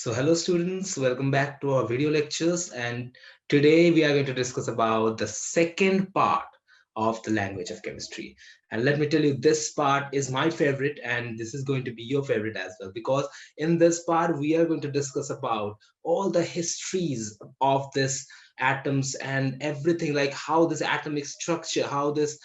So hello students, welcome back to our video lectures, and today we are going to discuss about the second part of the language of chemistry. And let me tell you, this part is my favorite and this is going to be your favorite as well, because in this part we are going to discuss about all the histories of this atoms and everything, like how this atomic structure, how this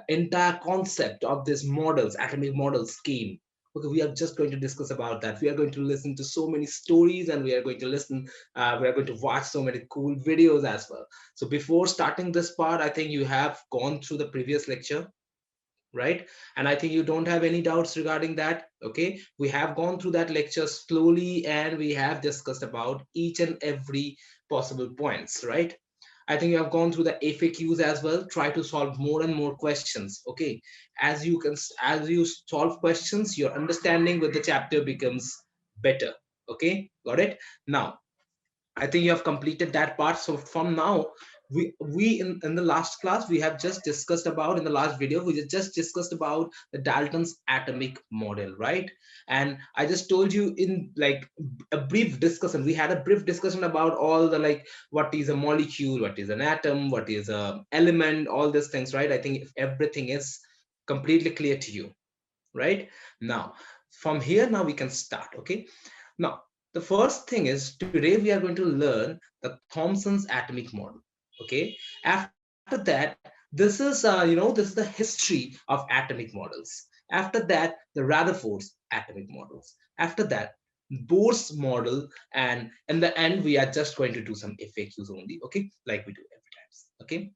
entire concept of this models, atomic models came. Okay, we are just going to discuss about that. We are going to listen to so many stories, and we are going to we are going to watch so many cool videos as well. So before starting this part, I think you have gone through the previous lecture, right? And I think you don't have any doubts regarding that. Okay, we have gone through that lecture slowly, and we have discussed about each and every possible points, right? I think you have gone through the FAQs as well. Try to solve more and more questions. Okay, as you solve questions, your understanding with the chapter becomes better. Okay, got it. Now I think you have completed that part. So from now, in the last class, we have just discussed about, in the last video, we just discussed about the Dalton's atomic model, right? And I just told you in like a brief discussion, we had a brief discussion about all the, like, what is a molecule, what is an atom, what is a element, all these things, right? I think if everything is completely clear to you, right? Now, from here, now we can start, okay? Now, the first thing is, today we are going to learn the Thomson's atomic model. Okay. After that, this is this is the history of atomic models. After that, the Rutherford's atomic models. After that, Bohr's model, and in the end, we are just going to do some FAQs only. Okay, like we do every time. Okay.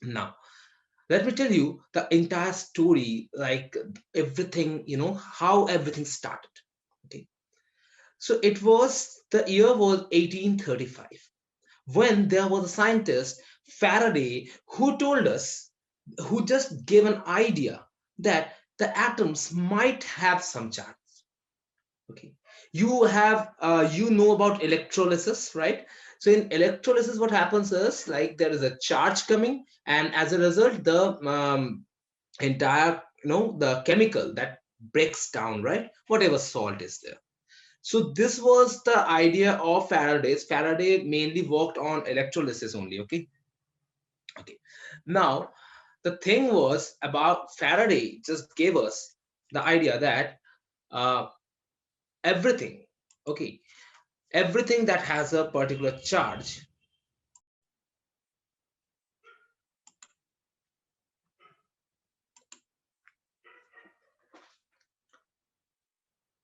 Now, let me tell you the entire story, like everything, how everything started. Okay. So the year was 1835, when there was a scientist, Faraday, who told us, who just gave an idea that the atoms might have some charge. Okay, you know about electrolysis, right? So in electrolysis, what happens is, like, there is a charge coming, and as a result, the entire, the chemical that breaks down, right? Whatever salt is there. So this was the idea of Faraday's. Faraday mainly worked on electrolysis only. Okay. Okay. Now, the thing was about Faraday just gave us the idea that uh, everything, okay, everything that has a particular charge.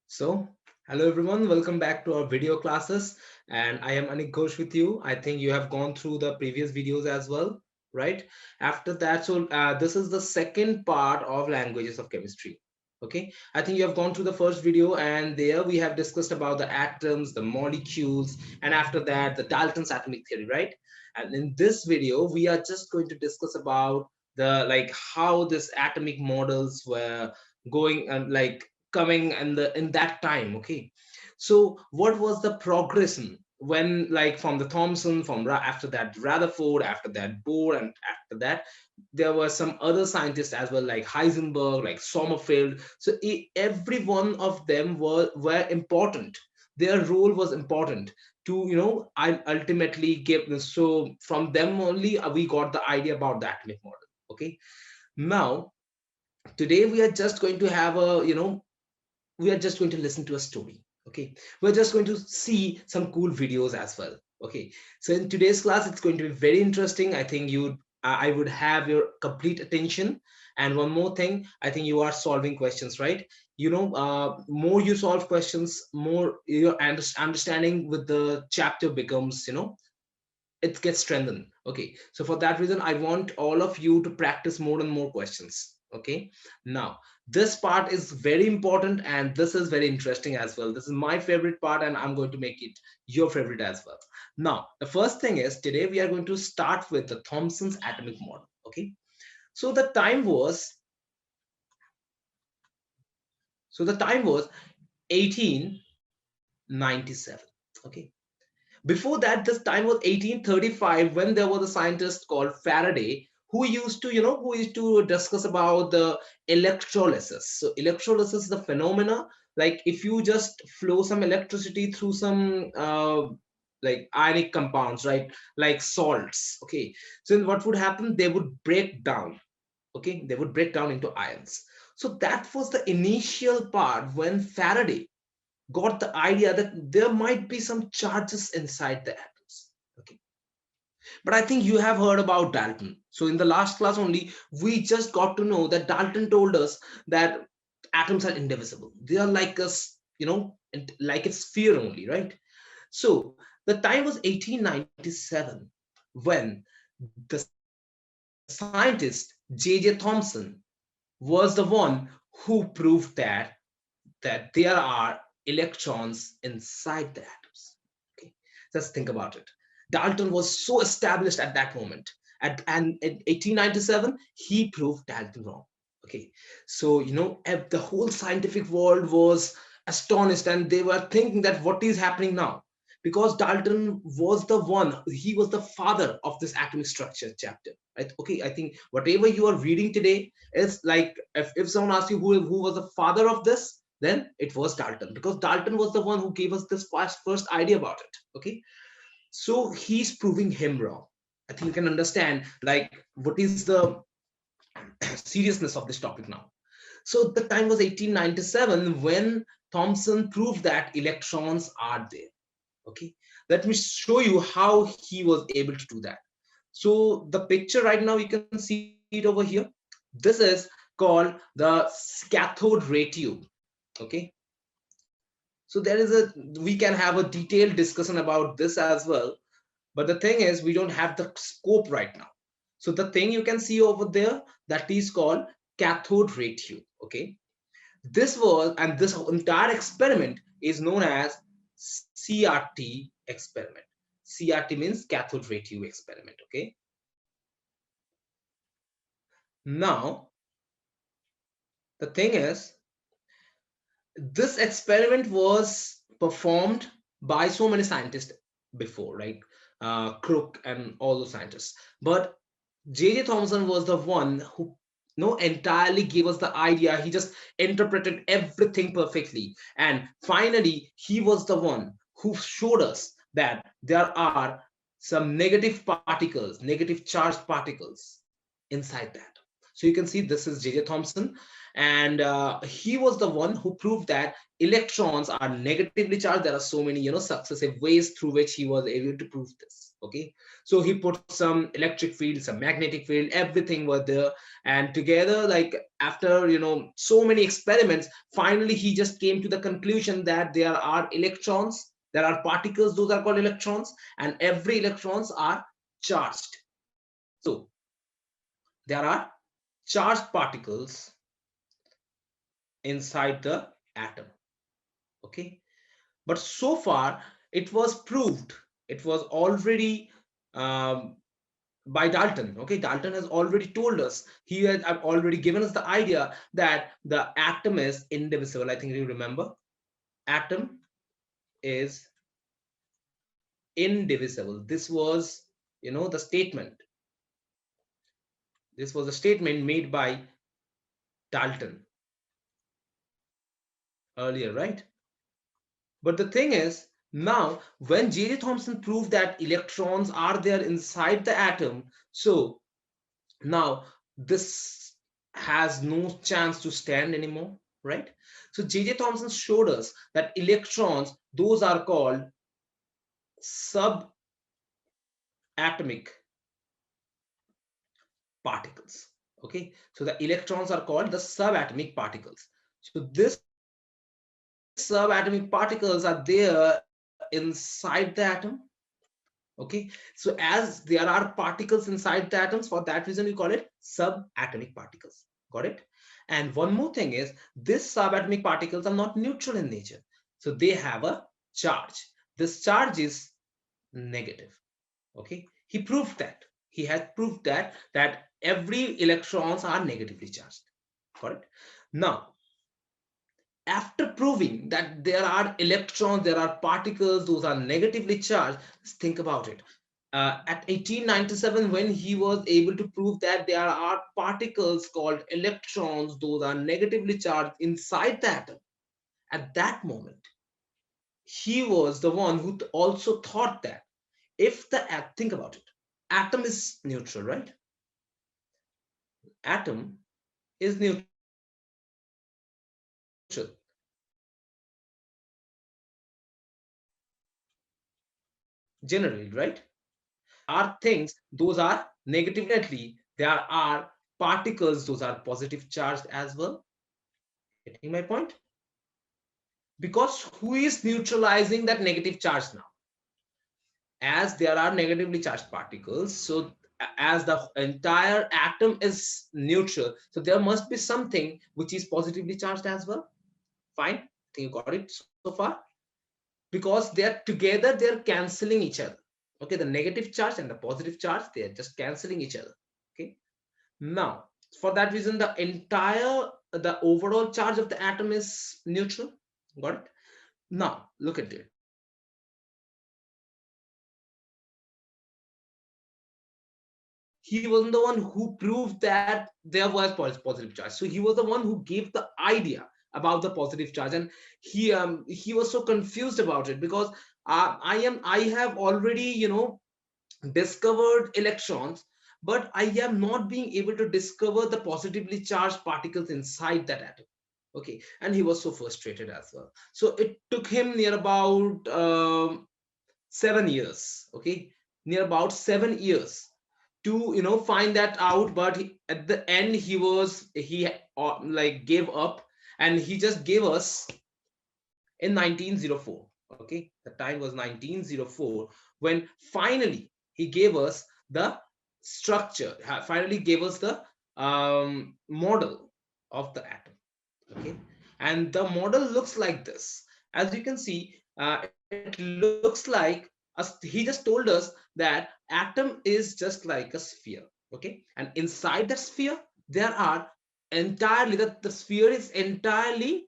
So, hello everyone, welcome back to our video classes, and I am Anik Ghosh with you. I think you have gone through the previous videos as well, right? After that, so this is the second part of languages of chemistry. Okay, I think you have gone through the first video, and there we have discussed about the atoms, the molecules, and after that, the Dalton's atomic theory, right? And in this video, we are just going to discuss about the, like, how this atomic models were going, and like coming in that time. Okay, so what was the progression when, like, from the Thomson, after that Rutherford, after that Bohr, and after that there were some other scientists as well, like Heisenberg, like Sommerfeld. So every one of them were important. Their role was important to, I ultimately give this. So from them only we got the idea about the atomic model. Okay, now today we are just going to have a, we are just going to listen to a story. Okay, we're just going to see some cool videos as well. Okay, so in today's class, it's going to be very interesting. I think I would have your complete attention. And one more thing, I think you are solving questions, right? More you solve questions, more your understanding with the chapter becomes, it gets strengthened. Okay, so for that reason, I want all of you to practice more and more questions. Okay, now this part is very important, and this is very interesting as well. This is my favorite part, and I'm going to make it your favorite as well. Now, the first thing is, today we are going to start with the Thomson's atomic model. Okay, so the time was 1897. Okay, before that, this time was 1835, when there was a scientist called Faraday, who used to, discuss about the electrolysis. So electrolysis is the phenomena like if you just flow some electricity through some like ionic compounds, right, like salts, okay, so then what would happen, they would break down, okay, they would break down into ions. So that was the initial part when Faraday got the idea that there might be some charges inside the atoms, okay. But I think you have heard about Dalton. So in the last class only, we just got to know that Dalton told us that atoms are indivisible. They are like us, you know, like a sphere only, right? So the time was 1897 when the scientist J.J. Thomson was the one who proved that there are electrons inside the atoms. Okay, just think about it. Dalton was so established at that moment, and in 1897 he proved Dalton wrong. Okay, so you know the whole scientific world was astonished, and they were thinking that what is happening now, because Dalton was the one, he was the father of this atomic structure chapter, right? Okay, I think whatever you are reading today is like, if someone asks you who was the father of this, then it was Dalton, because Dalton was the one who gave us this first idea about it. Okay, so he's proving him wrong. I think you can understand like what is the seriousness of this topic now. So the time was 1897 when Thomson proved that electrons are there. Okay, let me show you how he was able to do that. So the picture right now, you can see it over here. This is called the cathode ray tube. Okay, so there is a, we can have a detailed discussion about this as well, but the thing is we don't have the scope right now. So the thing you can see over there, that is called cathode ray tube. Okay, this was, and this entire experiment is known as CRT experiment. CRT means cathode ray tube experiment. Okay, now the thing is, this experiment was performed by so many scientists before, like Crook and all those scientists, but J.J. Thomson was the one who no entirely gave us the idea. He just interpreted everything perfectly, and finally he was the one who showed us that there are some negative particles, negative charged particles inside that. So you can see this is J.J. Thomson, and he was the one who proved that electrons are negatively charged. There are so many, you know, successive ways through which he was able to prove this. Okay, so he put some electric field, some magnetic field, everything was there, and together, like after, you know, so many experiments, finally he just came to the conclusion that there are electrons, there are particles, those are called electrons, and every electrons are charged. So there are charged particles inside the atom. Okay, but so far it was proved, it was already um, by Dalton. Okay, Dalton has already told us, he has already given us the idea that the atom is indivisible. I think you remember, atom is indivisible. This was, you know, the statement, this was a statement made by Dalton earlier, right? But the thing is, now when J.J. Thomson proved that electrons are there inside the atom, so now this has no chance to stand anymore, right? So J.J. Thomson showed us that electrons, those are called subatomic particles. Okay, so the electrons are called the subatomic particles. So this subatomic particles are there inside the atom. Okay, so as there are particles inside the atoms, for that reason we call it subatomic particles. Got it? And one more thing is, this subatomic particles are not neutral in nature, so they have a charge. This charge is negative. Okay, he proved that, he had proved that every electrons are negatively charged. Got it? Now after proving that there are electrons, there are particles, those are negatively charged, let's think about it. At 1897, when he was able to prove that there are particles called electrons, those are negatively charged inside the atom, At that moment, he was the one who also thought that if the think about it, atom is neutral, right? Atom is neutral generally, right? Are things, those are negatively, there are particles, those are positive charged as well. Getting my point? Because who is neutralizing that negative charge now? As there are negatively charged particles, so as the entire atom is neutral, so there must be something which is positively charged as well. Fine, I think you got it so far. Because they are together, they are canceling each other. Okay, the negative charge and the positive charge, they are just canceling each other. Okay, now for that reason, the overall charge of the atom is neutral. Got it? Now look at it. He wasn't the one who proved that there was positive charge, so he was the one who gave the idea about the positive charge. And he was so confused about it, because I have already, discovered electrons, but I am not being able to discover the positively charged particles inside that atom. Okay, and he was so frustrated as well. So it took him near about 7 years. Okay, near about 7 years to find that out. But at the end, he like gave up, and he just gave us in 1904. Okay, the time was 1904 when finally he gave us the structure, finally gave us the model of the atom. Okay, and the model looks like this. As you can see, it looks like he just told us that atom is just like a sphere. Okay, and inside that sphere there are entirely, the sphere is entirely,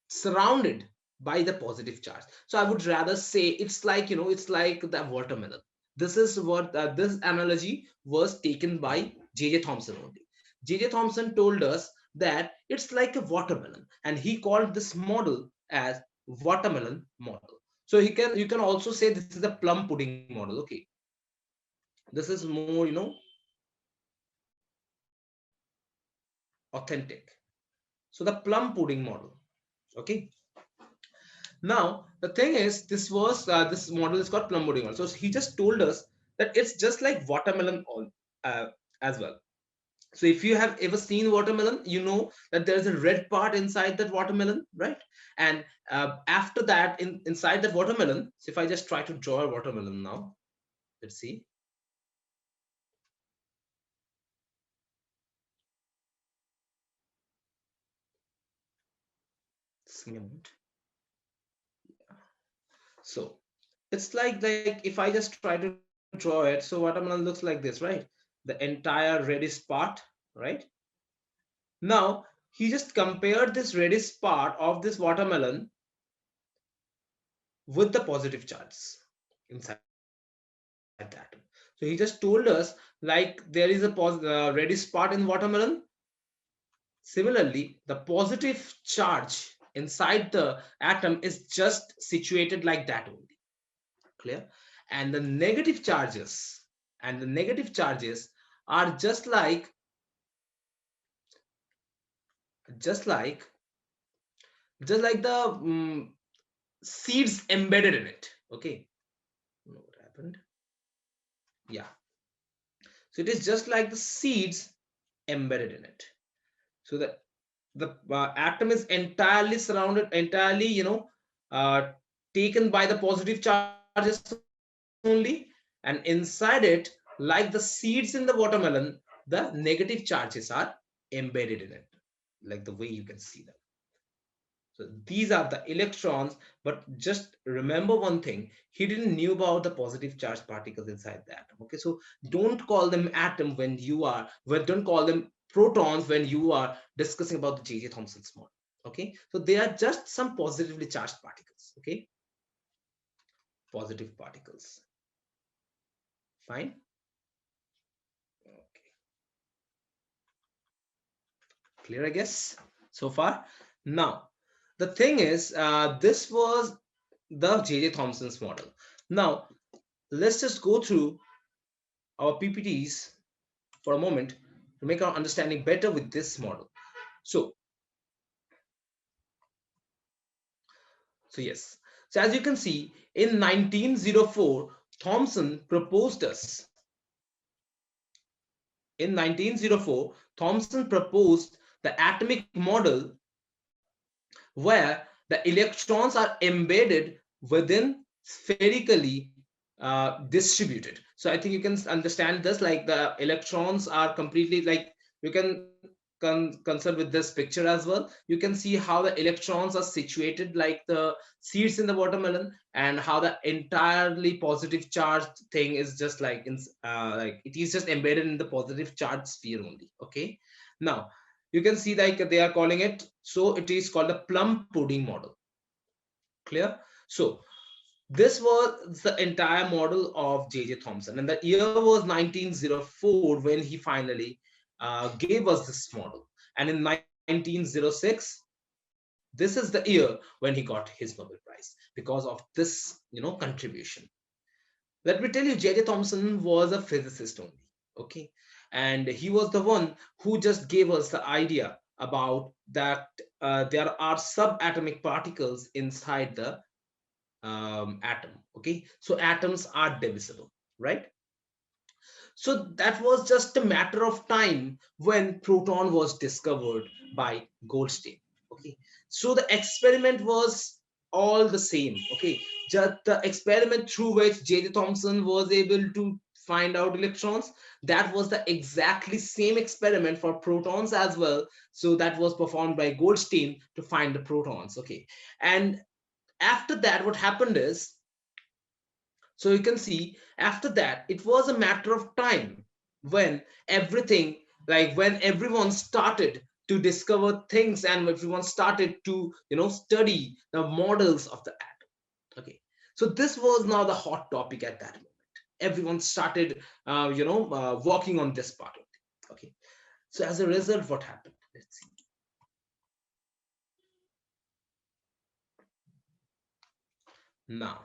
surrounded by the positive charge. So I would rather say it's like, it's like the watermelon. This is what this analogy was taken by J.J. Thomson only. J.J. Thomson told us that it's like a watermelon, and he called this model as watermelon model. So you can also say this is a plum pudding model. Okay, this is more, authentic. So the plum pudding model. Okay, now the thing is, this model is called plum pudding model. So he just told us that it's just like watermelon uh, as well. So if you have ever seen watermelon, you know that there is a red part inside that watermelon, right? And after that, inside that watermelon, so if I just try to draw a watermelon now, let's see. So it's like if I just try to draw it, so watermelon looks like this, right? The entire reddish part, right? Now he just compared this reddish part of this watermelon with the positive charges inside that atom. So he just told us, like, there is a reddish part in watermelon. Similarly, the positive charge inside the atom is just situated like that only. Clear? And the negative charges, are just like just like the seeds embedded in it. Okay, what happened? Yeah, so it is just like the seeds embedded in it. So the atom is entirely surrounded, entirely, uh, taken by the positive charges only, and inside it, like the seeds in the watermelon, the negative charges are embedded in it, like the way you can see them. So these are the electrons, but just remember one thing, he didn't knew about the positive charged particles inside the atom. Okay, so don't call them atom when you are, well, don't call them protons when you are discussing about the J.J. Thomson's model. Okay, so they are just some positively charged particles. Okay, positive particles. Fine. Okay, clear, I guess, so far. Now The thing is, this was the J.J. Thomson's model. Now, let's just go through our PPTs for a moment to make our understanding better with this model. So, yes. So as you can see, in 1904, Thomson proposed us. In 1904, Thomson proposed the atomic model where the electrons are embedded within spherically distributed. So I think you can understand this, like the electrons are completely, like, you can concern with this picture as well. You can see how the electrons are situated like the seeds in the watermelon, and how the entirely positive charged thing is just like in like it is just embedded in the positive charged sphere only. Okay, now you can see like they are calling it, so it is called the plum pudding model. Clear? So this was the entire model of J.J. Thomson, and the year was 1904 when he finally gave us this model. And in 1906, this is the year when he got his Nobel Prize because of this, contribution. Let me tell you, J.J. Thomson was a physicist only. Okay, and he was the one who just gave us the idea about that there are subatomic particles inside the atom. Okay, so atoms are divisible, right? So that was just a matter of time when proton was discovered by Goldstein. Okay, so the experiment was all the same. Okay, just the experiment through which J.J. Thomson was able to find out electrons, that was the exactly same experiment for protons as well. So that was performed by Goldstein to find the protons. Okay, and after that, what happened is, so you can see after that, it was a matter of time when everything, like when everyone started to discover things and everyone started to, study the models of the atom. Okay. So this was now the hot topic at that moment. Everyone started, working on this part of it. Okay. So as a result, what happened? Let's see. Now,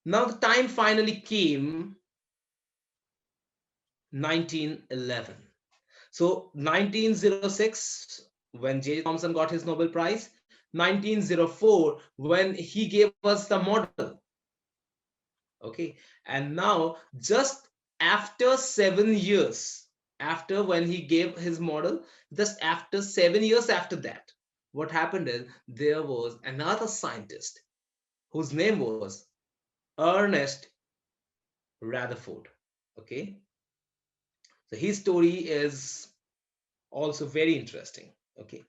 the time finally came, 1911. So 1906, when J. Thomson got his Nobel Prize, 1904, when he gave us the model. Okay, and now just after 7 years, after when he gave his model, just after 7 years after that, what happened is there was another scientist whose name was Ernest Rutherford. Okay, so his story is also very interesting. Okay,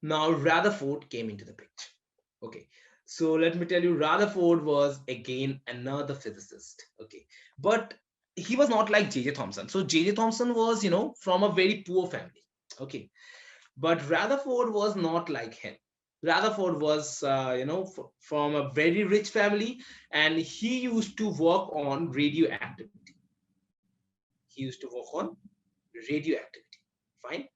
now Rutherford came into the picture. Okay, so let me tell you, Rutherford was again another physicist. Okay, but he was not like J.J. Thomson. So J.J. Thomson was, from a very poor family. Okay, but Rutherford was not like him. Rutherford was, from a very rich family, and he used to work on radioactivity. He used to work on radioactivity. Fine.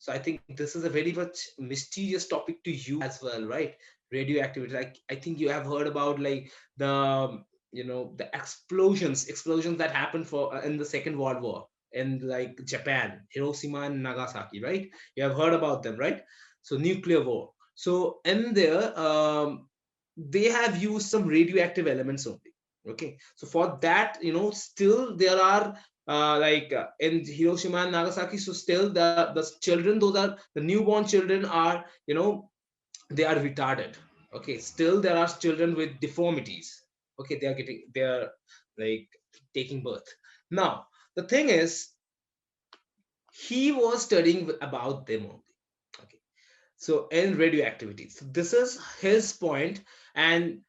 So I think this is a very much mysterious topic to you as well, right? Radioactivity. Like I think you have heard about like the the explosions that happened for in the Second World War in like Japan, Hiroshima and Nagasaki, right? You have heard about them, right? So nuclear war. So in there, they have used some radioactive elements only. Okay, so for that, still there are in Hiroshima and Nagasaki, so still the children, those are the newborn children, are they are retarded. Okay, still there are children with deformities. Okay, they are like taking birth. Now the thing is, he was studying about them only. Okay, so in radioactivity, so this is his point, and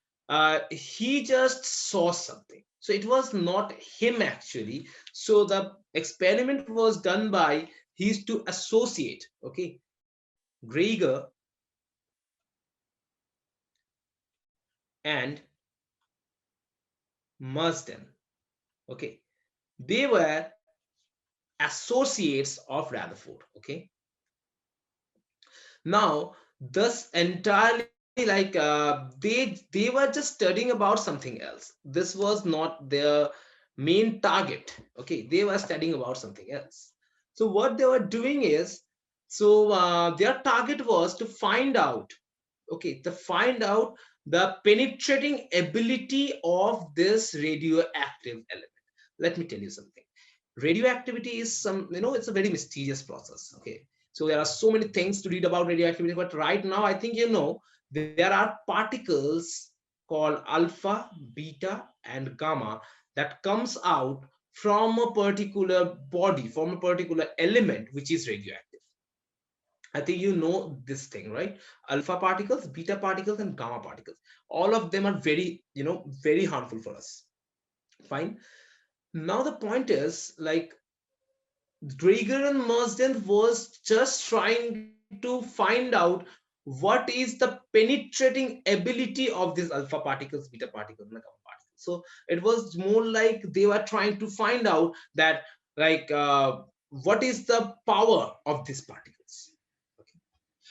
he just saw something, so it was not him actually. So the experiment was done by, he used to associate, okay, Geiger and Marsden. Okay, they were associates of Rutherford. Okay, now thus entirely like they were just studying about something else. This was not their main target. Okay, they were studying about something else. So what they were doing is, so their target was to find out, okay, to find out the penetrating ability of this radioactive element. Let me tell you something. Radioactivity is some, it's a very mysterious process. Okay, so there are so many things to read about radioactivity, but right now I think there are particles called alpha, beta, and gamma that comes out from a particular body, from a particular element which is radioactive. I think you know this thing, right? Alpha particles, beta particles, and gamma particles. All of them are very, very harmful for us. Fine. Now the point is, like, Draeger and Marsden was just trying to find out what is the penetrating ability of these alpha particles, beta particles, and gamma particles. So it was more like they were trying to find out that, like, what is the power of these particles. Okay.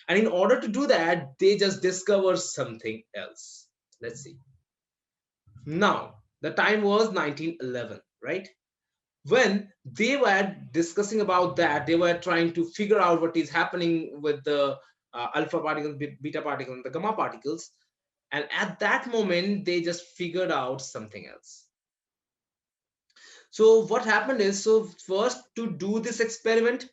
And in order to do that, they just discovered something else. Let's see. Now, the time was 1911, right? When they were discussing about that, they were trying to figure out what is happening with the alpha particles, beta particles, and the gamma particles. And at that moment, they just figured out something else. So what happened is, so first to do this experiment,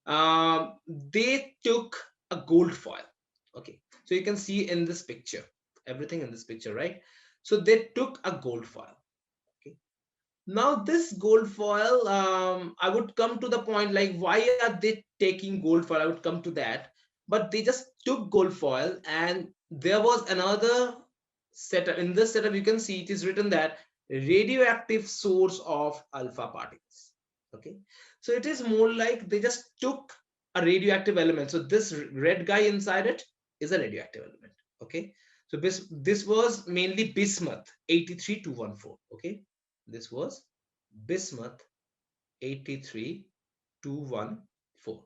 they took a gold foil. Okay, so you can see in this picture, everything in this picture, right? So they took a gold foil. Okay. Now this gold foil, I would come to the point, like, why are they taking gold foil? I would come to that. But they just took gold foil, and there was another setup. In this setup, you can see it is written that radioactive source of alpha particles. Okay, so it is more like they just took a radioactive element. So this red guy inside it is a radioactive element. Okay, so this was mainly bismuth 83214. Okay, this was bismuth 83214.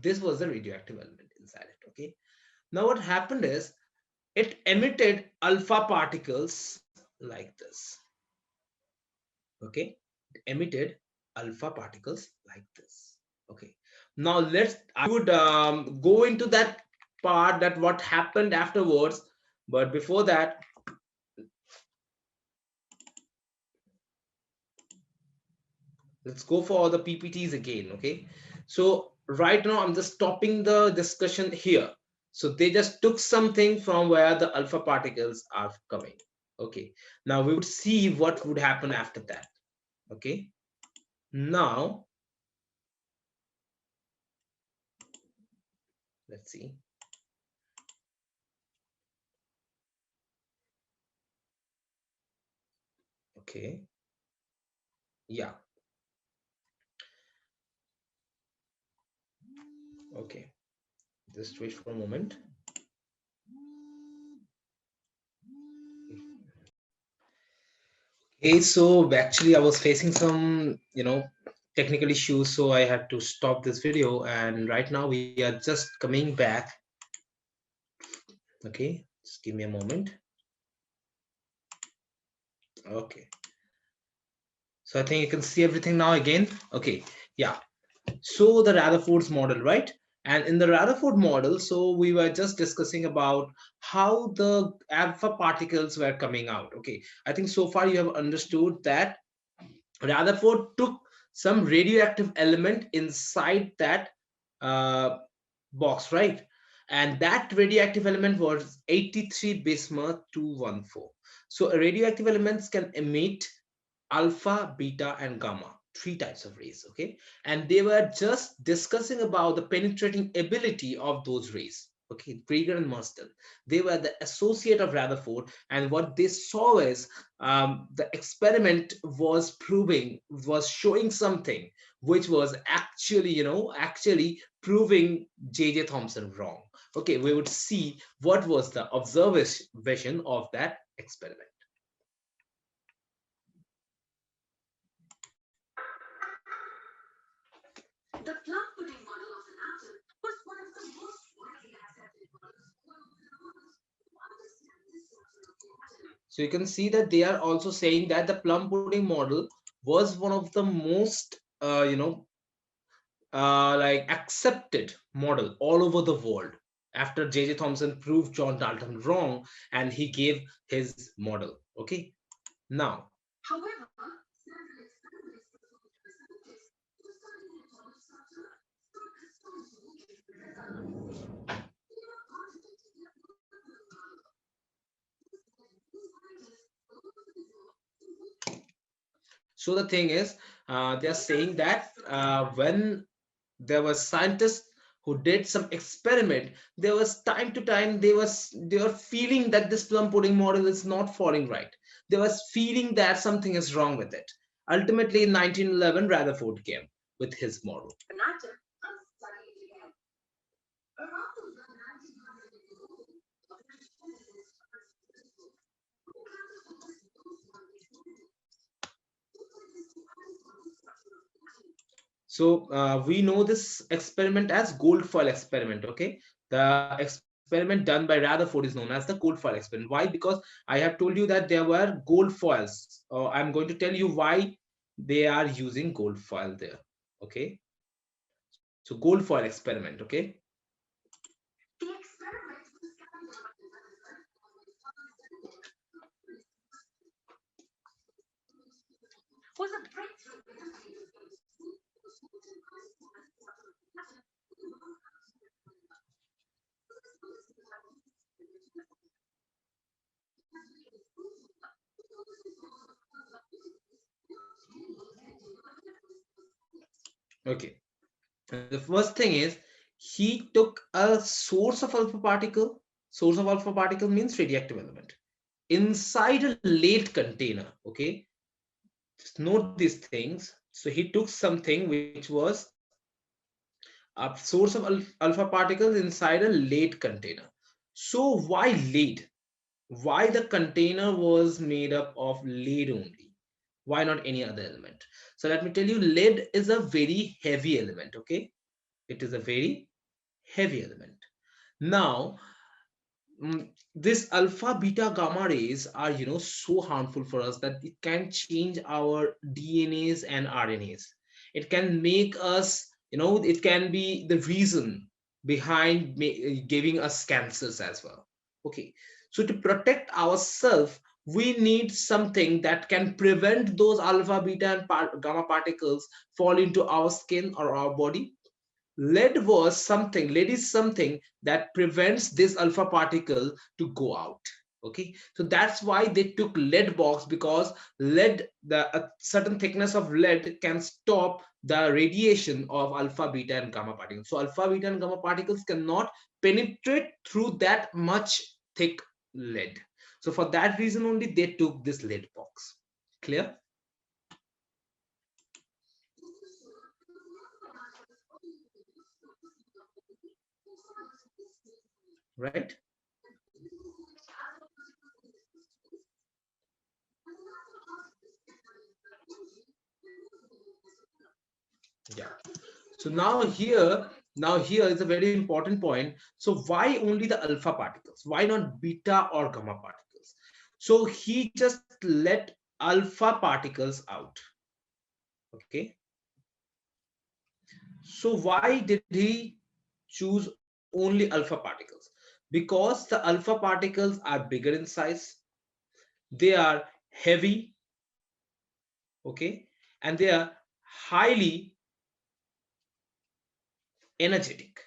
This was the radioactive element inside it. Okay, now what happened is it emitted alpha particles like this. Okay, it emitted alpha particles like this. Okay, now I would go into that part, that what happened afterwards. But before that, let's go for the PPTs again. Okay, so right now I'm just stopping the discussion here. So they just took something from where the alpha particles are coming. Okay, now we would see what would happen after that. Okay, now let's see. Okay, yeah, okay, just wait for a moment. Okay, so actually I was facing some, technical issues, so I had to stop this video, and right now we are just coming back. Okay, just give me a moment. Okay, so I think you can see everything now again. Okay, yeah. So the Rutherford's model, right? And in the Rutherford model, so we were just discussing about how the alpha particles were coming out. Okay, I think so far you have understood that Rutherford took some radioactive element inside that uh, box, right? And that radioactive element was 83 bismuth 214. So radioactive elements can emit alpha, beta, and gamma, three types of rays. Okay, and they were just discussing about the penetrating ability of those rays. Okay, Krieger and Marsden, they were the associate of Rutherford, and what they saw is, the experiment was showing something which was actually, actually proving J.J. Thomson wrong. Okay, we would see what was the observation of that experiment. The plug pudding model of an atom was one of the most widely accepted models So you can see that they are also saying that the plum pudding model was one of the most like accepted model all over the world after J.J. Thomson proved John Dalton wrong and he gave his model. Okay, now so the thing is, they are saying that when there were scientists who did some experiment, there was time to time they were feeling that this plum pudding model is not falling right. They was feeling that something is wrong with it. Ultimately in 1911 Rutherford came with his model. So we know this experiment as gold foil experiment. Okay, the experiment done by Rutherford is known as the gold foil experiment. Why? Because I have told you that there were gold foils. I'm going to tell you why they are using gold foil there. Okay, so gold foil experiment. Okay, okay. The first thing is he took a source of alpha particle. Source of alpha particle means radioactive element inside a lead container. Okay, just note these things. So he took something which was a source of alpha particles inside a lead container. So why lead? Why the container was made up of lead only? Why not any other element? So let me tell you, lead is a very heavy element. Okay, it is a very heavy element. Now, this alpha beta gamma rays are so harmful for us that it can change our DNAs and RNAs. It can make us, it can be the reason behind giving us cancers as well. Okay, so to protect ourselves we need something that can prevent those alpha beta and gamma particles fall into our skin or our body. Lead is something that prevents this alpha particle to go out. Okay, so that's why they took lead box, because lead, the a certain thickness of lead can stop the radiation of alpha beta and gamma particles. So alpha beta and gamma particles cannot penetrate through that much thick lead. So for that reason only they took this lead box. Clear? Right? Yeah. So now here is a very important point. So why only the alpha particles? Why not beta or gamma particles? So he just let alpha particles out. Okay. So why did he choose only alpha particles? Because the alpha particles are bigger in size, they are heavy, okay, and they are highly energetic.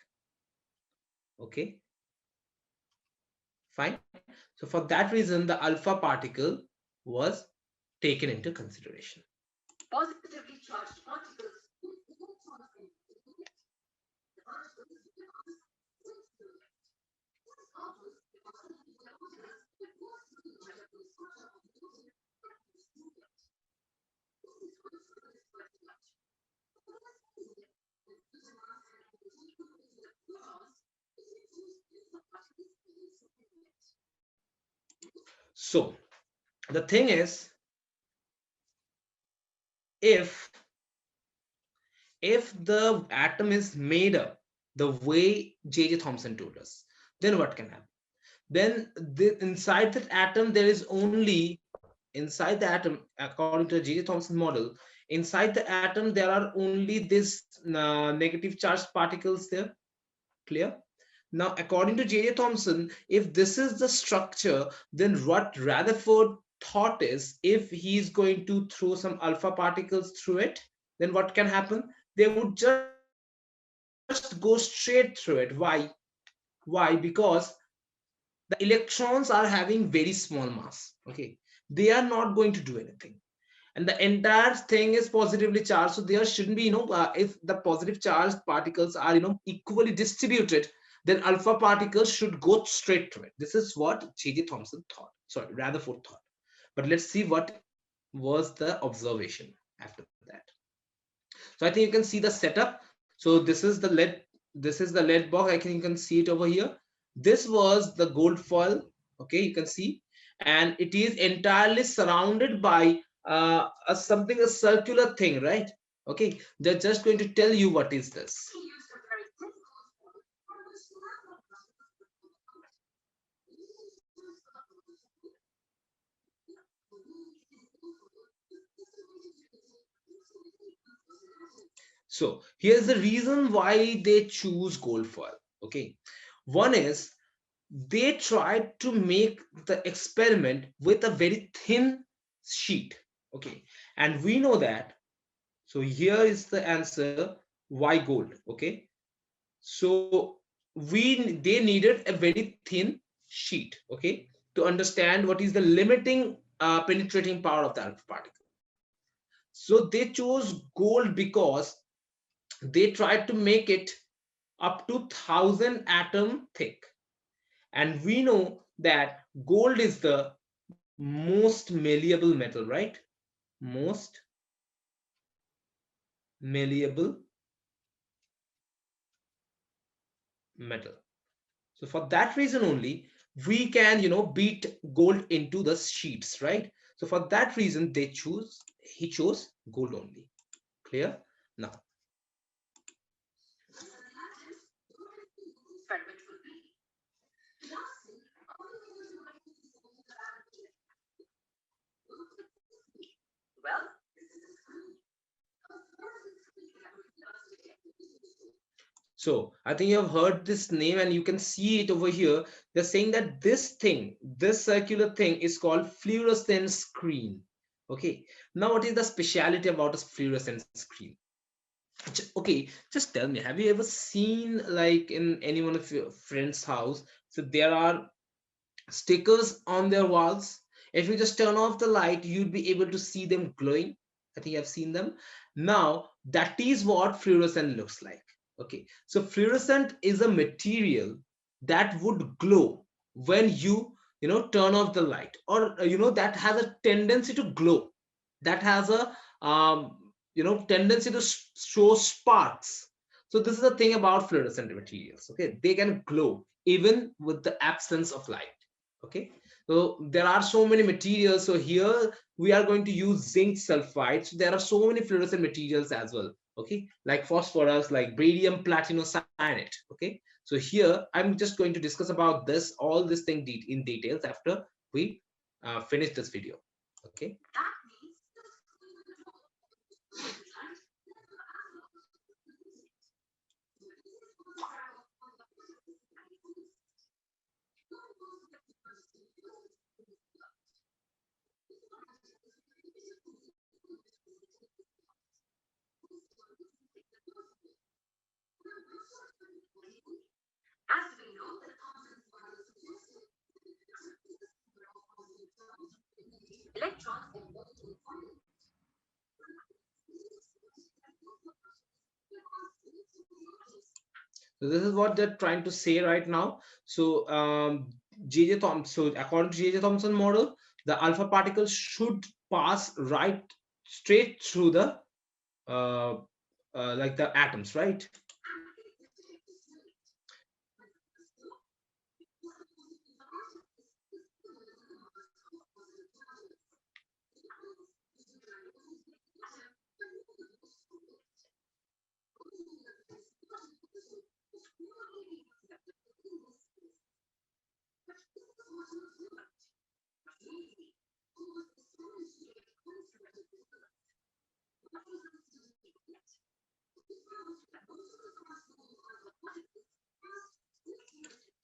Okay, fine. So for that reason, the alpha particle was taken into consideration. So the thing is, if if the atom is made up the way J.J. Thomson told us, then what can happen? then inside that atom there is only, inside the atom, according to the J.J. Thomson model, inside the atom there are only this negative charged particles there. Clear? Now, according to J.J. Thomson, if this is the structure, then what Rutherford thought is, if he's going to throw some alpha particles through it, then what can happen? They would just go straight through it. Why? Because the electrons are having very small mass. Okay, they are not going to do anything, and the entire thing is positively charged, so there shouldn't be, if the positive charged particles are, equally distributed, then alpha particles should go straight through it. This is what J.J. Thomson thought, sorry, Rutherford thought. But let's see what was the observation after that. So I think you can see the setup. So this is the lead box. I think you can see it over here. This was the gold foil. Okay, you can see, and it is entirely surrounded by a circular thing, right? Okay, they're just going to tell you what is this. So here's the reason why they choose gold foil. Okay, one is they tried to make the experiment with a very thin sheet. Okay, and we know that. So here is the answer: why gold? Okay, so they needed a very thin sheet, okay, to understand what is the limiting penetrating power of the alpha particle. So they chose gold because they tried to make it up to 1,000 atom thick, and we know that gold is the most malleable metal, right? Most malleable metal. So for that reason only, we can, beat gold into the sheets, right? So for that reason, he chose gold only. Clear? Now, so I think you have heard this name and you can see it over here. They're saying that this circular thing is called fluorescent screen. Okay. Now, what is the speciality about a fluorescent screen? Okay, just tell me, have you ever seen, like, in any one of your friend's house, so there are stickers on their walls? If you just turn off the light, you'd be able to see them glowing. I think I've seen them. Now, that is what fluorescent looks like. Okay, so fluorescent is a material that would glow when you turn off the light, or that has a tendency to glow, that has a tendency to show sparks. So this is the thing about fluorescent materials. Okay, they can glow even with the absence of light. Okay, so there are so many materials. So here we are going to use zinc sulfide. So there are so many fluorescent materials as well. Okay, like phosphorus, like barium platinum cyanide. Okay, so here I'm just going to discuss about all this thing in details after we finish this video. Okay. So this is what they're trying to say right now. So JJ Thomson, so according to JJ Thomson model, the alpha particles should pass right straight through the uh, like the atoms, right?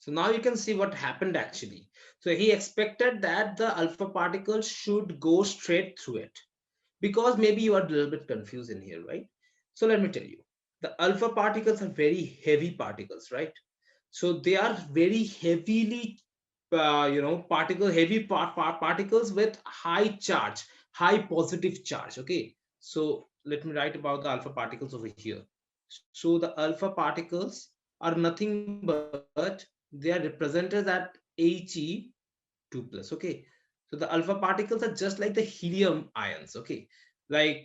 So now you can see what happened actually. So he expected that the alpha particles should go straight through it, because maybe you are a little bit confused in here, right? So let me tell you, the alpha particles are very heavy particles, right? So they are very heavily, particle heavy particles with high charge, high positive charge. Okay, so let me write about the alpha particles over here. So the alpha particles are nothing but they are represented at He2 plus. Okay, so the alpha particles are just like the helium ions. Okay, like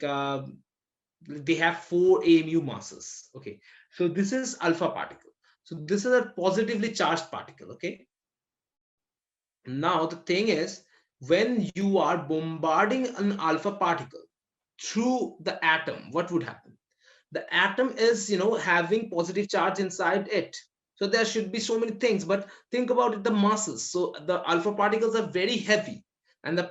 they have 4 mu masses. Okay, so this is alpha particle. So this is a positively charged particle. Okay, now the thing is, when you are bombarding an alpha particle through the atom, what would happen? The atom is, having positive charge inside it, so there should be so many things, but think about it, the masses. So the alpha particles are very heavy, and the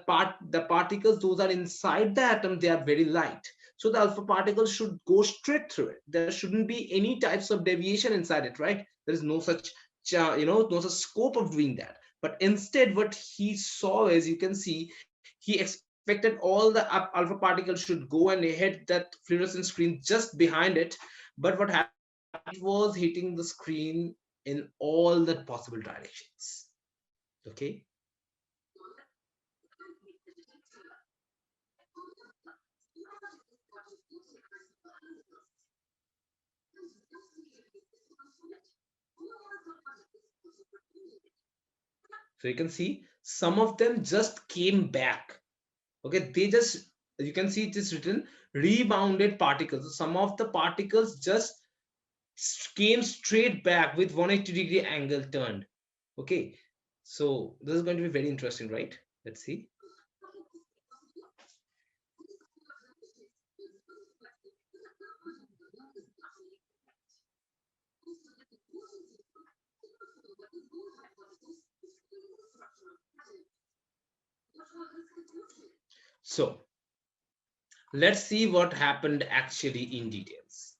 particles those are inside the atom, they are very light. So the alpha particles should go straight through it. There shouldn't be any types of deviation inside it, right? There is no such no such scope of doing that. But instead what he saw is, you can see, he expected all the alpha particles should go and hit that fluorescent screen just behind it. But what happened, it was hitting the screen in all the possible directions. Okay, so you can see some of them just came back. Okay, they just, you can see it is written rebounded particles. So some of the particles just came straight back with 180-degree angle turned. Okay, so this is going to be very interesting, right? Let's see. So let's see what happened actually in details.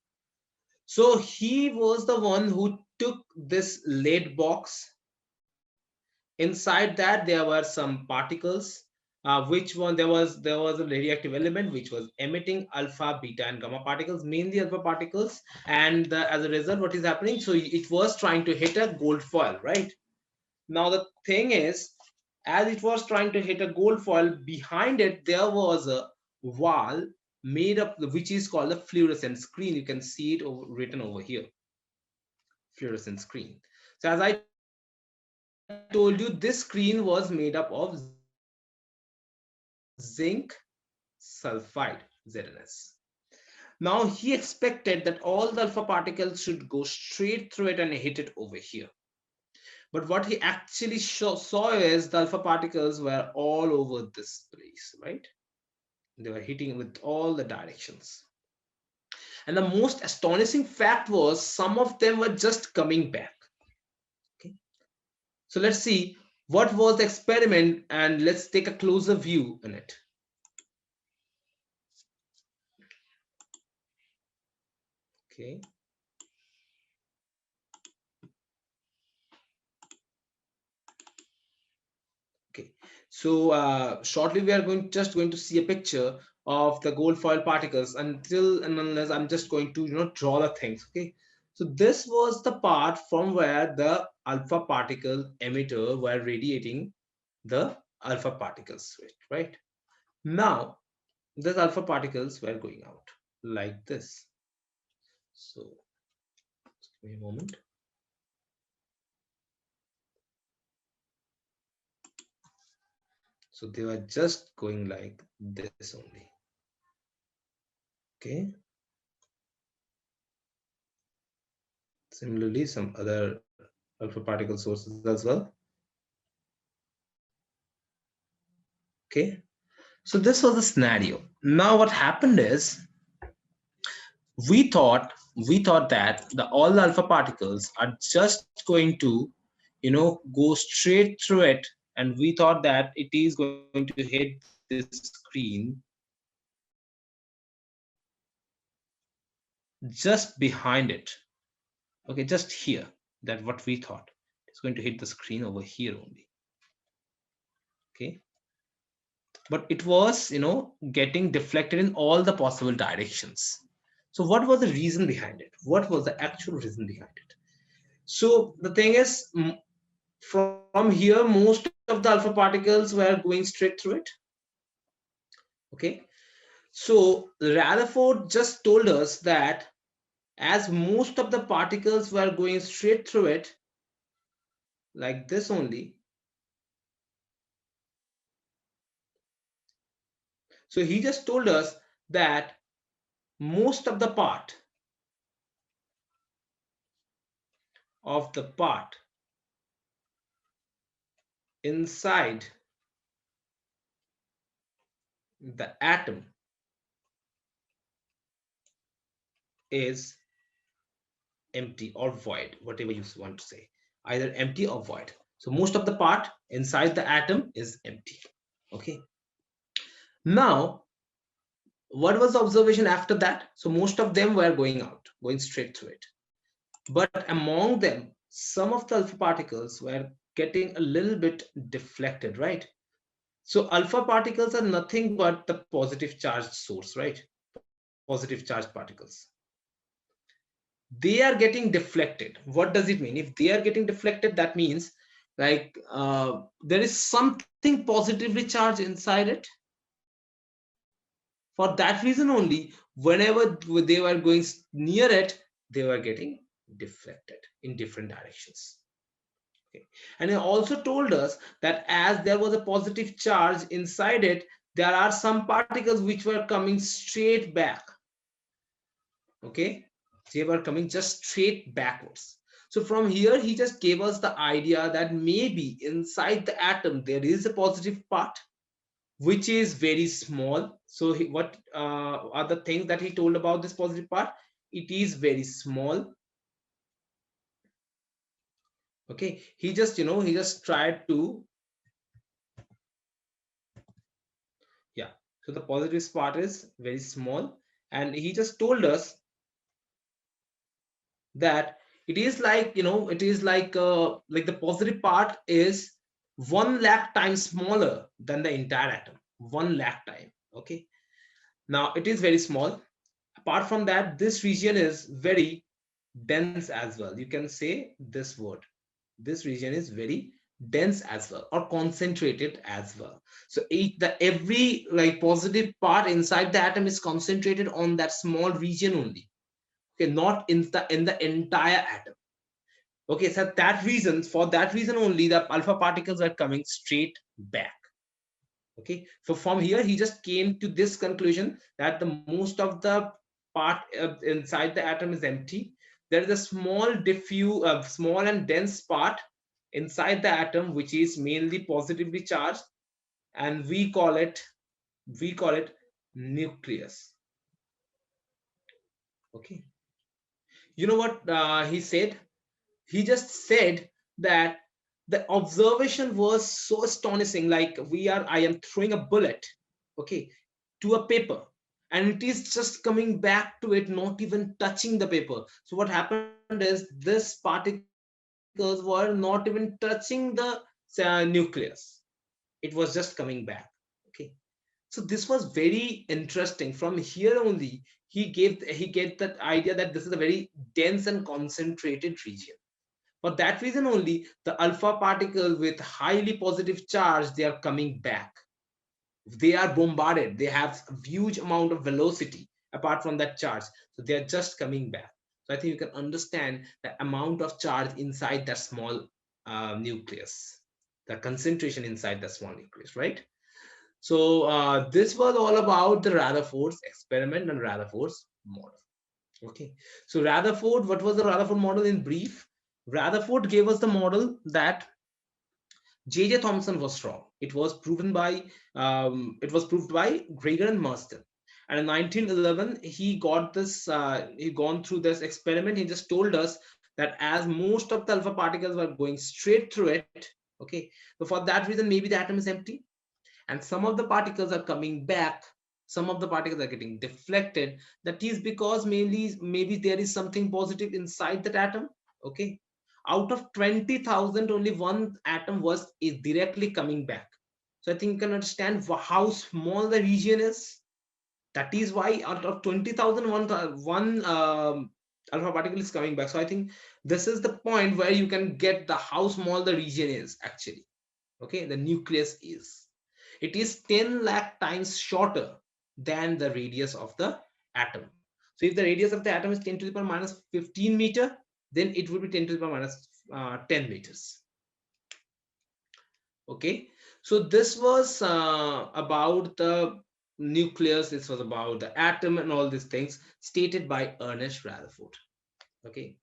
So he was the one who took this lead box. Inside that there were some particles, which one, there was a radioactive element which was emitting alpha, beta, and gamma particles, mainly alpha particles. And as a result, what is happening? So it was trying to hit a gold foil, right? Now the thing is, as it was trying to hit a gold foil, behind it there was a wall made up, which is called a fluorescent screen. You can see it written over here, fluorescent screen. So as I told you, this screen was made up of zinc sulfide, ZNS. Now he expected that all the alpha particles should go straight through it and hit it over here. But what he actually saw is the alpha particles were all over this place, right? They were hitting with all the directions. And the most astonishing fact was, some of them were just coming back. Okay. So let's see what was the experiment, and let's take a closer view in it. Okay. Okay, so shortly we are going to see a picture of the gold foil particles. Until and unless, I'm just going to draw the things. Okay, so this was the part from where the alpha particle emitter were radiating the alpha particles, right? Now these alpha particles were going out like this. So just give me a moment. So they were just going like this only. Okay. Similarly, some other alpha particle sources as well. Okay. So this was the scenario. Now what happened is, we thought we thought that the all the alpha particles are just going to go straight through it, and we thought that it is going to hit this screen just behind it. Okay, just here. That what we thought is going to happen. going to hit the screen over here only. Okay, but it was, getting deflected in all the possible directions. So what was the reason behind it? What was the actual reason behind it? So the thing is, from here, most of the alpha particles were going straight through it. Okay, so Rutherford just told us that as most of the particles were going straight through it, like this only, so he just told us that most of the part inside the atom is empty or void, whatever you want to say, either empty or void. So most of the part inside the atom is empty. Okay, now what was the observation after that? So most of them were going straight through it, but among them some of the alpha particles were getting a little bit deflected, right? So alpha particles are nothing but the positive charged source, right? Positive charged particles. They are getting deflected. What does it mean? If they are getting deflected, that means like there is something positively charged inside it. For that reason only, whenever they were going near it, they were getting deflected in different directions. Okay. And it also told us that as there was a positive charge inside it, there are some particles which were coming straight back. Okay, they were coming just straight backwards. So from here he just gave us the idea that maybe inside the atom there is a positive part which is very small. So what are the things that he told about this positive part? It is very small. Okay, he just tried to, yeah, so the positive part is very small, and he just told us that it is like, it is like the positive part is 1 lakh times smaller than the entire atom. 1 lakh time. Okay, now it is very small. Apart from that, this region is very dense as well. You can say this word. This region is very dense as well, or concentrated as well. So every like positive part inside the atom is concentrated on that small region only. Okay, not in the entire atom. Okay, so for that reason only, the alpha particles are coming straight back. Okay, so from here he just came to this conclusion that the most of the part inside the atom is empty. There is a small and dense part inside the atom which is mainly positively charged, and we call it nucleus. Okay, you know what he said? He just said that the observation was so astonishing, like I am throwing a bullet, okay, to a paper, and it is just coming back to it, not even touching the paper. So what happened is this particles were not even touching the nucleus. It was just coming back. Okay, so this was very interesting. From here only he gave that idea that this is a very dense and concentrated region. For that reason only, the alpha particle with highly positive charge, they are coming back. They are bombarded. They have a huge amount of velocity apart from that charge. So they are just coming back. So I think you can understand the amount of charge inside that small nucleus, the concentration inside the small nucleus, right? So this was all about the Rutherford's experiment and Rutherford's model. Okay, so Rutherford, what was the Rutherford model in brief? Rutherford gave us the model that J.J. Thomson was wrong. It was proved by Gregor and Marston. And in 1911, he got this. He gone through this experiment. He just told us that as most of the alpha particles were going straight through it, okay, so for that reason, maybe the atom is empty, and some of the particles are coming back. Some of the particles are getting deflected. That is because maybe there is something positive inside that atom. Okay, out of 20,000, only one atom is directly coming back. So I think you can understand how small the region is. That is why out of 20,000, one alpha particle is coming back. So I think this is the point where you can get the how small the region is actually. Okay, the nucleus is. It is 10 lakh times shorter than the radius of the atom. So if the radius of the atom is 10 to the power minus 15 meter, then it would be 10 to the power minus 10 meters. Okay, so this was about the nucleus, this was about the atom and all these things stated by Ernest Rutherford. Okay,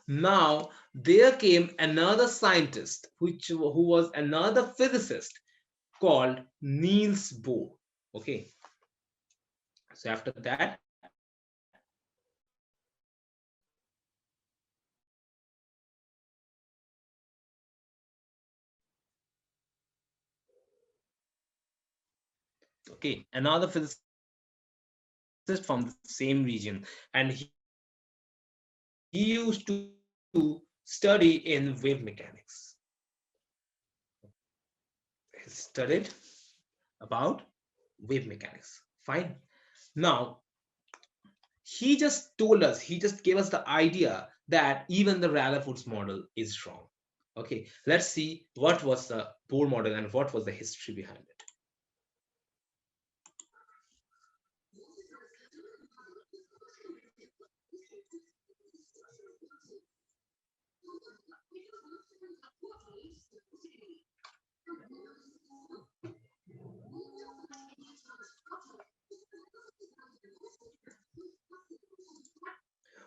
now there came another scientist who was another physicist called Niels Bohr. Okay, so after that okay, another physicist from the same region, and he used to study in wave mechanics. He studied about wave mechanics. Fine. Now he just told us, he just gave us the idea that even the Rutherford's model is wrong. Okay, let's see what was the Bohr model and what was the history behind it.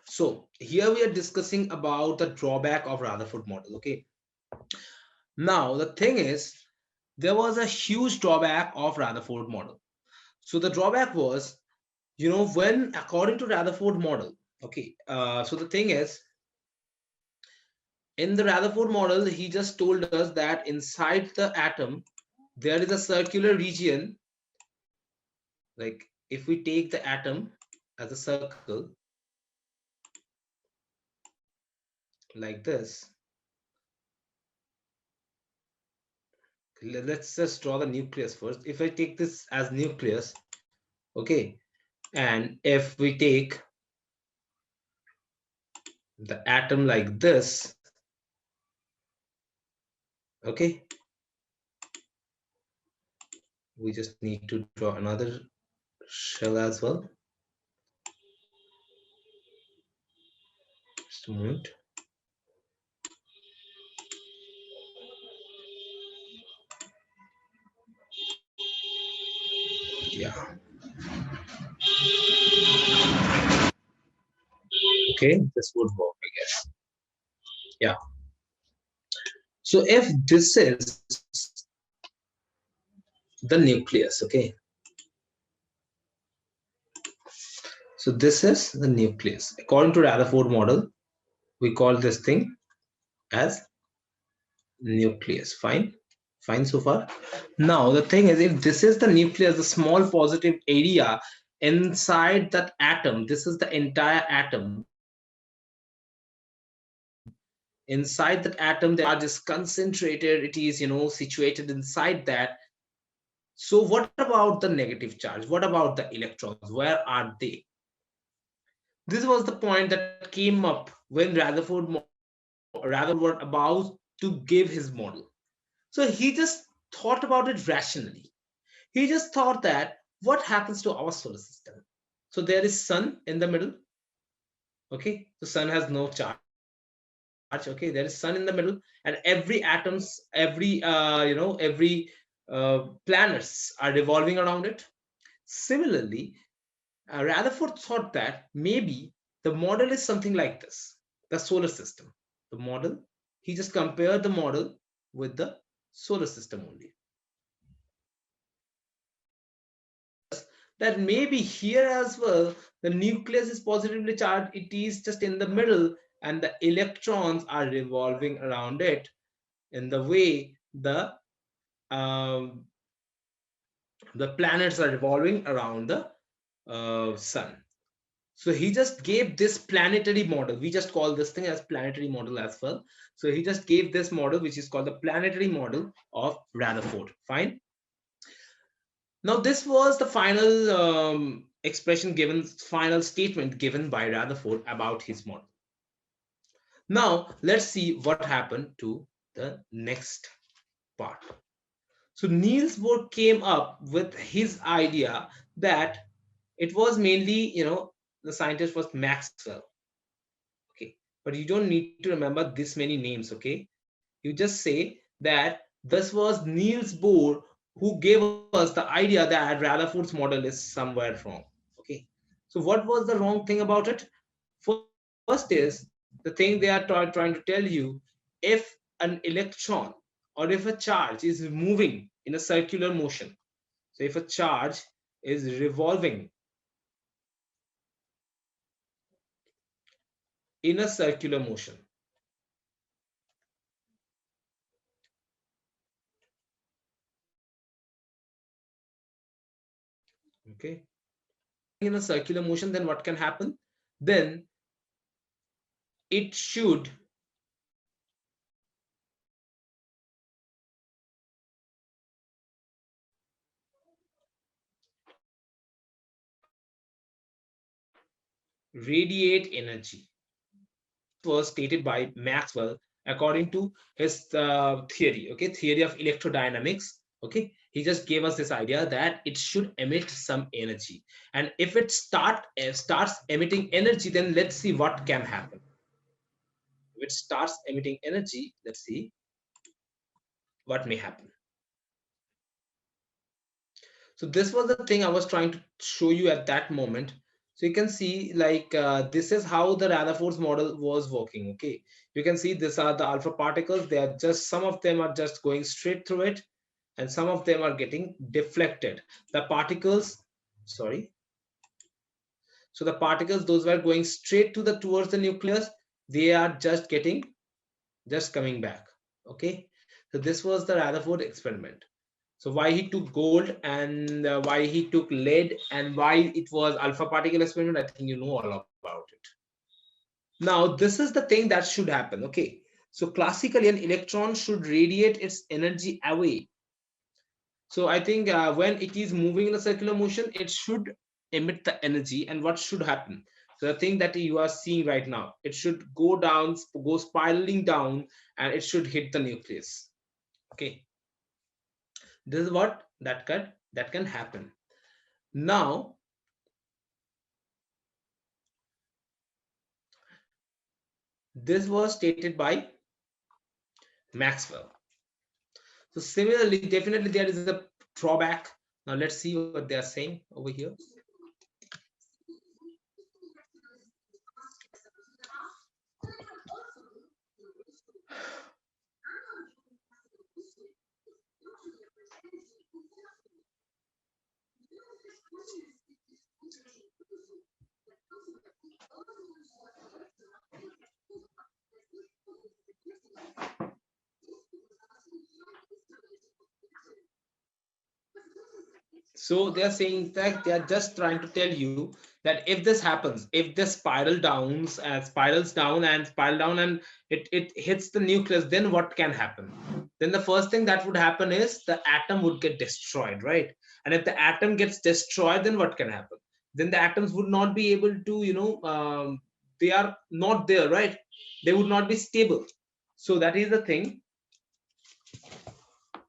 So here we are discussing about the drawback of Rutherford model. Okay, now the thing is, there was a huge drawback of Rutherford model. So the drawback was, when according to Rutherford model, okay, so the thing is, in the Rutherford model, he just told us that inside the atom there is a circular region. Like if we take the atom as a circle like this, let's just draw the nucleus first. If I take this as nucleus, okay, and if we take the atom like this, okay, we just need to draw another shell as well. Just a moment. Yeah. Okay, this would work, I guess. Yeah. So if this is the nucleus, okay, so this is the nucleus. According to Rutherford model, we call this thing as nucleus. Fine, fine so far. Now the thing is, if this is the nucleus, the small positive area inside that atom, this is the entire atom. Inside that atom, the charge is concentrated. It is, situated inside that. So what about the negative charge? What about the electrons? Where are they? This was the point that came up when Rutherford were about to give his model. So he just thought about it rationally. He just thought that what happens to our solar system? So there is sun in the middle. Okay, the sun has no charge. Okay, there is sun in the middle, and every atoms, every planets are revolving around it. Similarly, Rutherford thought that maybe the model is something like this, the solar system. The model, he just compared the model with the solar system only. That maybe here as well, the nucleus is positively charged, it is just in the middle, and the electrons are revolving around it in the way um, the planets are revolving around the sun. So he just gave this planetary model. We just call this thing as planetary model as well. So he just gave this model, which is called the planetary model of Rutherford. Fine. Now this was the final expression given, final statement given by Rutherford about his model. Now let's see what happened to the next part. So Niels Bohr came up with his idea that it was mainly, the scientist was Maxwell. Okay, but you don't need to remember this many names. Okay, you just say that this was Niels Bohr who gave us the idea that Rutherford's model is somewhere wrong. Okay, so what was the wrong thing about it? First is the thing they are trying to tell you: if an electron or if a charge is moving in a circular motion, so if a charge is revolving in a circular motion, okay, in a circular motion, then what can happen? Then it should radiate energy. Was stated by Maxwell according to his theory, okay, theory of electrodynamics. Okay, he just gave us this idea that it should emit some energy, and if it starts emitting energy, then let's see what can happen. If it starts emitting energy, let's see what may happen. So this was the thing I was trying to show you at that moment. So you can see like this is how the Rutherford's model was working. Okay, you can see these are the alpha particles. They are just, some of them are just going straight through it, and some of them are getting deflected. The particles, sorry. So the particles, those were going straight to the towards the nucleus, they are just coming back. Okay, so this was the Rutherford experiment. So why he took gold and why he took lead and why it was alpha particle experiment, I think you know all about it. Now this is the thing that should happen. Okay, so classically an electron should radiate its energy away. So I think when it is moving in a circular motion, it should emit the energy. And what should happen? So the thing that you are seeing right now, it should go down, go spiraling down, and it should hit the nucleus. Okay, this is what that can happen. Now this was stated by Maxwell. So similarly, definitely there is a drawback. Now let's see what they are saying over here. So they are saying that they are just trying to tell you that if this happens, if this spirals down and spiral down and it hits the nucleus, then what can happen? Then the first thing that would happen is the atom would get destroyed, right? And if the atom gets destroyed, then what can happen? Then the atoms would not be able to, they are not there, right? They would not be stable. So that is the thing.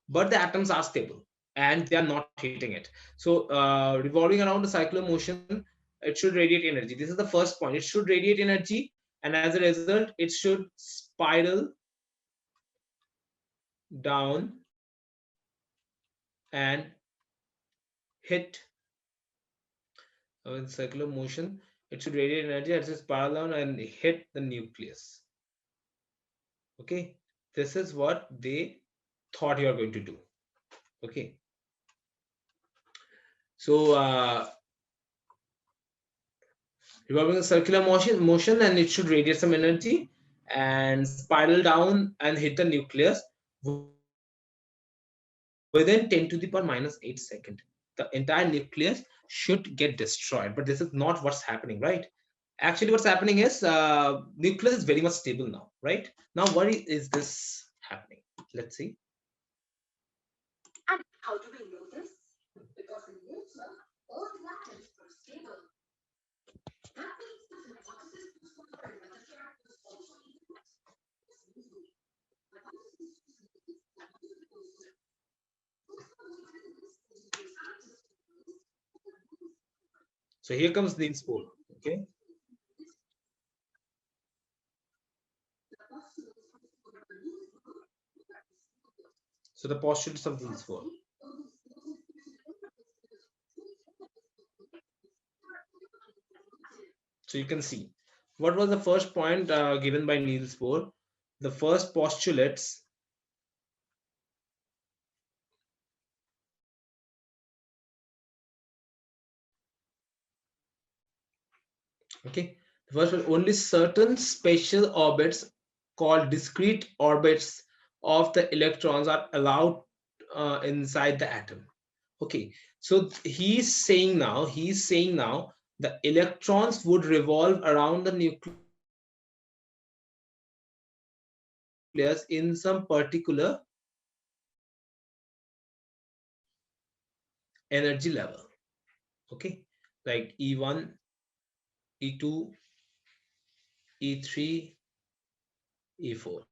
But the atoms are stable and they are not hitting it. So revolving around the circular motion, it should radiate energy. This is the first point. It should radiate energy, and as a result it should spiral down and hit in circular motion. It should radiate energy, it should spiral down and hit the nucleus. Okay, this is what they thought you are going to do. Okay, so revolving a circular motion and it should radiate some energy and spiral down and hit the nucleus within 10 to the power minus 8 seconds. The entire nucleus should get destroyed, but this is not what's happening, right? Actually what's happening is nucleus is very much stable now, right? Now what is this happening? Let's see. And how do we know this? Because in nature all the atoms are stable. That means the hypothesis for the temperature is also incorrect. So here comes the spool. Okay. So the postulates of these four. So you can see what was the first point given by Niels Bohr. The first postulates. Okay, the first one, only certain special orbits called discrete orbits of the electrons are allowed inside the atom. Okay, so he's saying now the electrons would revolve around the nucleus in some particular energy level. Okay, like E1, E2, E3, E4,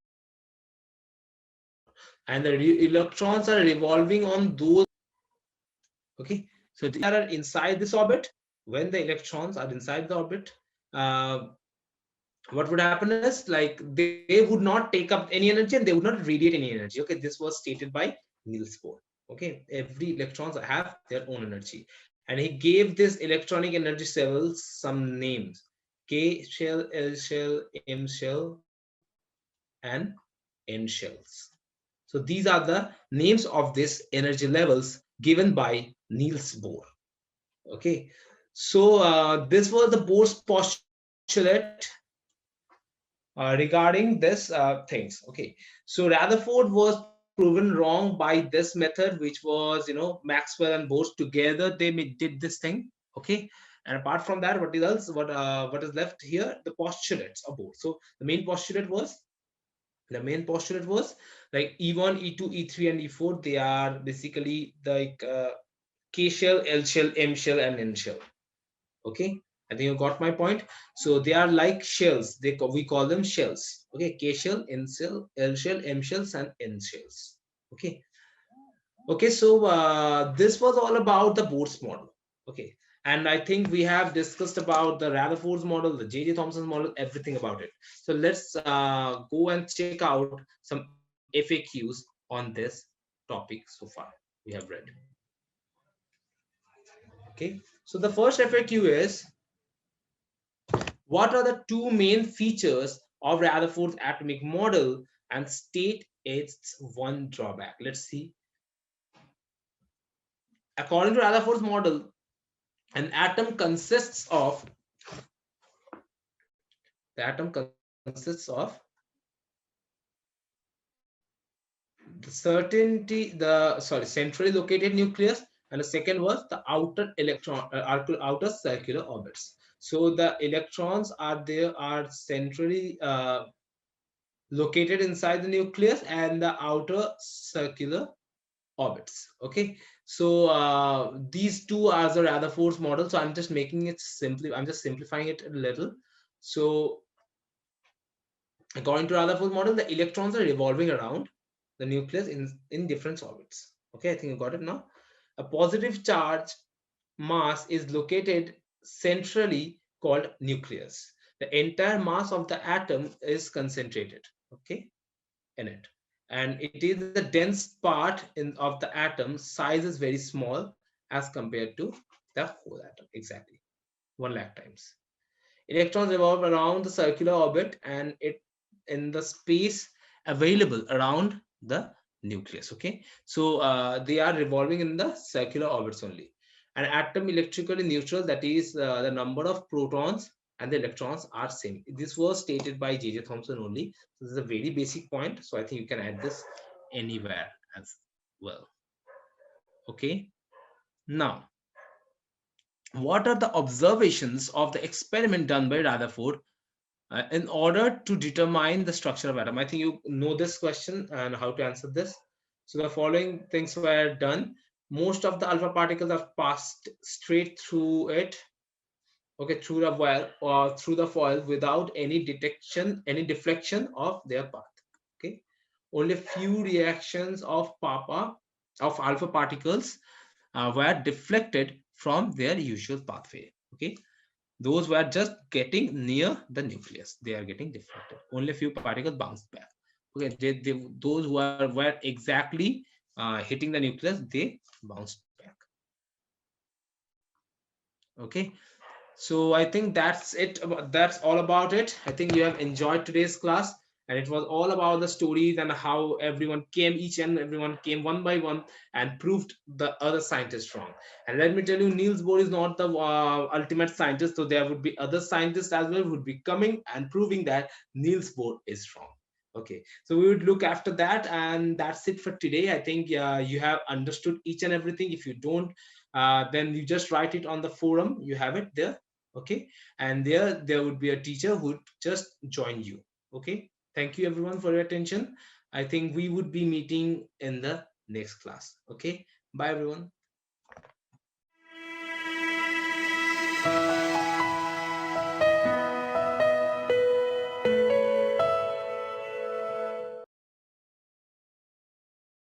and the electrons are revolving on those. Okay, so they are inside this orbit. When the electrons are inside the orbit, uh, what would happen is, like, they would not take up any energy and they would not radiate any energy. Okay, this was stated by Niels Bohr. Okay, every electrons have their own energy, and he gave this electronic energy levels some names: K shell, L shell, M shell, and N shells. So these are the names of these energy levels given by Niels Bohr. Okay, so this was the Bohr's postulate regarding this things. Okay, so Rutherford was proven wrong by this method, which was, Maxwell and Bohr's together they did this thing. Okay, and apart from that, what is else? What is left here? The postulates of Bohr. So the main postulate was like E1, E2, E3, and E4. They are basically like K shell, L shell, M shell, and N shell. Okay, I think you got my point. So they are like shells. We call them shells. Okay, K shell, N shell, L shell, M shells, and N shells. Okay. Okay, so this was all about the Bohr's model. Okay, and I think we have discussed about the Rutherford's model, the J.J. Thomson's model, everything about it. So let's go and check out some FAQs on this topic so far we have read. Okay, so the first FAQ is, what are the two main features of Rutherford's atomic model, and state its one drawback? Let's see. According to Rutherford's model, an atom consists of the atom consists of centrally located nucleus, and the second was the outer circular orbits. So the electrons are centrally located inside the nucleus and the outer circular orbits. Okay, so these two are the Rutherford's model. So I'm just making it simply, I'm just simplifying it a little. So according to Rutherford's model, the electrons are revolving around the nucleus in different orbits. Okay, I think you got it now. A positive charge mass is located centrally, called nucleus. The entire mass of the atom is concentrated, okay, in it, and it is the dense part of the atom. Size is very small as compared to the whole atom, exactly 1 lakh times. Electrons revolve around the circular orbit and it in the space available around the nucleus. Okay, so they are revolving in the circular orbits only. An atom electrically neutral, that is the number of protons and the electrons are same. This was stated by J.J. Thomson only. So this is a very basic point, so I think you can add this anywhere as well. Okay, now what are the observations of the experiment done by Rutherford in order to determine the structure of atom? I think you know this question and how to answer this. So the following things were done. Most of the alpha particles have passed straight through it, okay, through the wire or through the foil without any detection, any deflection of their path. Okay, only few reactions of alpha particles were deflected from their usual pathway. Okay, those were just getting near the nucleus, they are getting deflected. Only a few particles bounced back. Okay, those who were exactly hitting the nucleus, they bounced back. Okay, so I think that's it. That's all about it. I think you have enjoyed today's class, and it was all about the stories and how everyone came, each and everyone came one by one and proved the other scientist wrong. And let me tell you, Niels Bohr is not the ultimate scientist, so there would be other scientists as well who would be coming and proving that Niels Bohr is wrong. Okay, so we would look after that, and that's it for today. I think you have understood each and everything. If you don't, then you just write it on the forum, you have it there. Okay, and there would be a teacher who would just join you. Okay, thank you everyone for your attention. I think we would be meeting in the next class. Okay, bye everyone.